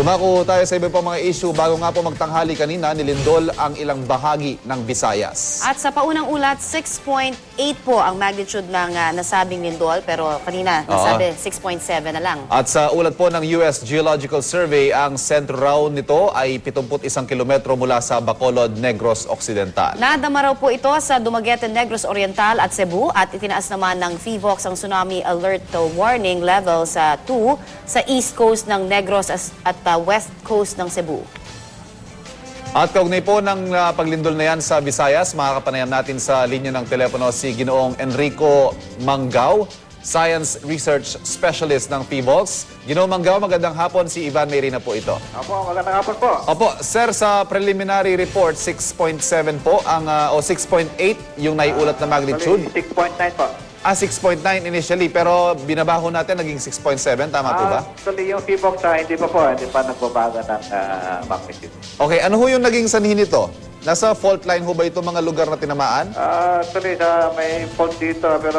Dumako tayo sa iba pang mga issue bago nga po magtanghali kanina, nilindol ang ilang bahagi ng Visayas. At sa paunang ulat, 6.8 po ang magnitude ng nasabing lindol, pero kanina nasabi 6.7 na lang. At sa ulat po ng US Geological Survey, ang sentro raw nito ay 71 kilometro mula sa Bacolod, Negros Occidental. Nadama raw po ito sa Dumaguete, Negros Oriental at Cebu at itinaas naman ng PHIVOLCS ang tsunami alert warning level sa 2 sa east coast ng Negros at west coast ng Cebu. At kaugnay po ng paglindol na yan sa Visayas, makakapanayam natin sa linya ng telepono si Ginoong Enrico Manggao, Science Research Specialist ng PHIVOLCS. Ginoong Manggao, magandang hapon. Si Ivan Mayrina po ito. Opo, magandang hapon po. Opo, sir, sa preliminary report, 6.7 po o 6.8 yung naiulat na magnitude. 6.9 po. 6.9 initially, pero binabaho natin, naging 6.7. Tama po ba? Actually, yung PHIVOLCS hindi pa nagbabaga ng magnitude. Okay, ano ho yung naging sanhi nito? Nasa fault line ho ba ito mga lugar na tinamaan? Actually, may fault dito, pero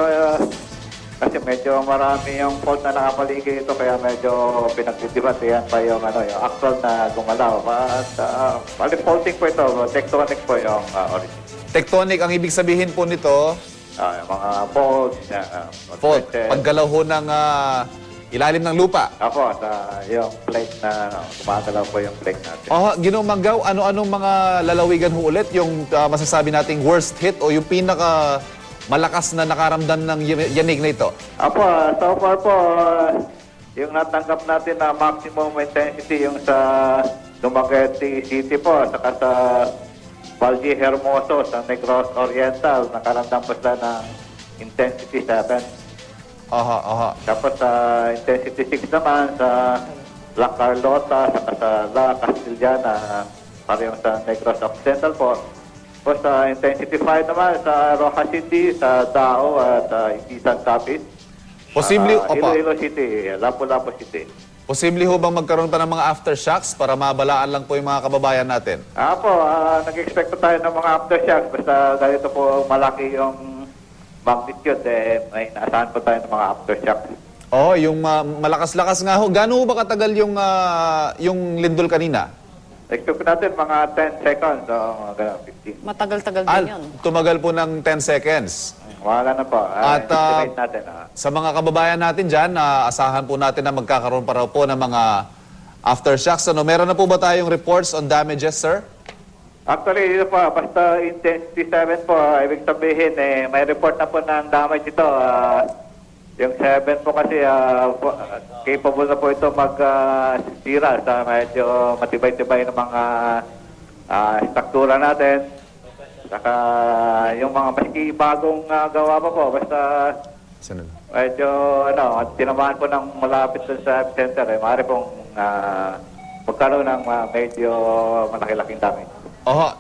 kasi medyo marami yung fault na nakapaligid ito, kaya medyo pinagdidibatehan pa yung actual na gumalaw. At faulting po ito, tectonic po yung origin. Tectonic, ang ibig sabihin po nito, Yung mga fault. fault, paggalaw ho ng ilalim ng lupa. Ako, yung plate na gumagalaw po yung plate natin. Ginoong Manggao, ano-anong mga lalawigan ho ulit yung masasabi nating worst hit o yung pinaka malakas na nakaramdam ng yanig na ito? Apo, so far po, yung natanggap natin na maximum intensity yung sa Dumaguete City po, saka sa Valle Hermoso, sa Negros Oriental, nakaramdam po sila ng intensity 7. Tapos sa intensity 6 naman, sa La Carlota, saka sa La Castillana, parehong sa Negros Occidental po. Tapos sa intensity 5 naman, sa Rojas City, sa Dao at Ibisan Capiz. Posible, Iloilo City, Lapu-Lapu City. Posible ho bang magkaroon pa ng mga aftershocks para mabalaan lang po yung mga kababayan natin? Nag-expect tayo ng mga aftershocks. Basta ganito po malaki yung magnitude, may naasahan po tayo ng mga aftershocks. Yung malakas-lakas nga ho. Gaano ho ba katagal yung lindol kanina? Expect natin mga 10 seconds, 15. Matagal-tagal din yun. Tumagal po ng 10 seconds. Wala na po. At natin, sa mga kababayan natin dyan, asahan po natin na magkakaroon pa raw po ng mga aftershocks. Meron na po ba tayong reports on damages, sir? Actually, ito po, basta intensity 7 po, ibig sabihin, may report na po ng damage ito. Yung 7 po kasi, capable na po ito mag-sira sa medyo matibay-tibay ng mga struktura natin. Saka yung mga maski bagong gawa pa po, basta medyo tinamaan po ng malapit sa epicenter, maaari pong magkaroon ng medyo malaki-laking damage.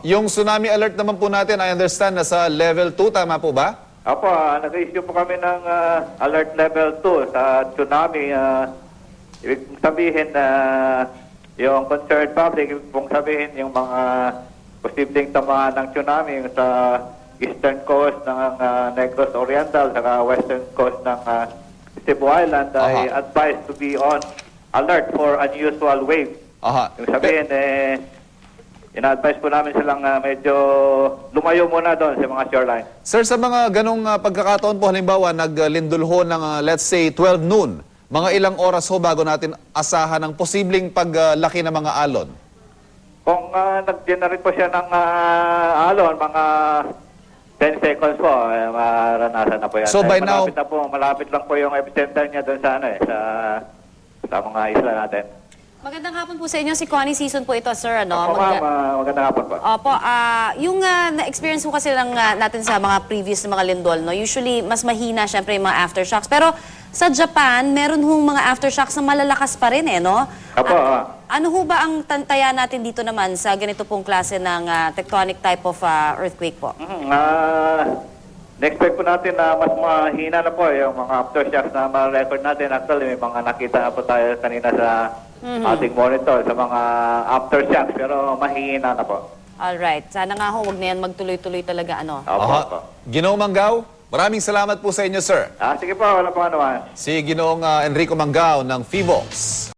Yung tsunami alert naman po natin, I understand, nasa level 2, tama po ba? Opo, nag-issue po kami ng alert level 2 sa tsunami. Ibig sabihin na yung concerned public, ibig pong sabihin yung mga posibleng tamaan ng tsunami yung sa eastern coast ng Negros Oriental saka western coast ng Cebu Island ay advised to be on alert for unusual waves. Yung sabihin, ina-advise po namin silang medyo lumayo muna doon sa mga shoreline. Sir, sa mga ganong pagkakataon po, halimbawa, naglindol ho ng let's say 12 noon, mga ilang oras ho bago natin asahan ng posibleng paglaki ng mga alon? Kung nag-generate po siya ng alon, mga 10 seconds po, maranasan na po yan. So by now, malapit lang po yung epicenter niya doon sa sa mga isla natin. Magandang hapon po sa inyo. Si Connie Season po ito, sir. Magandang hapon po. Opo, yung na-experience po kasi lang natin sa mga previous na mga lindol, usually mas mahina syempre yung mga aftershocks. Pero sa Japan, meron hong mga aftershocks na malalakas pa rin, no? Ano ho ba ang tantaya natin dito naman sa ganito pong klase ng tectonic type of earthquake po? Next po natin na mas mahina na po yung mga aftershocks na ma-record natin. Actually, may mga nakita na po tayo kanina sa ating monitor sa mga aftershocks, pero mahina na po. Alright. Sana nga ho, wag na yan magtuloy-tuloy talaga, Ginoong Manggao, maraming salamat po sa inyo, sir. Sige po, wala pang anuman. Si Ginoong Enrico Manggao ng PHIVOLCS.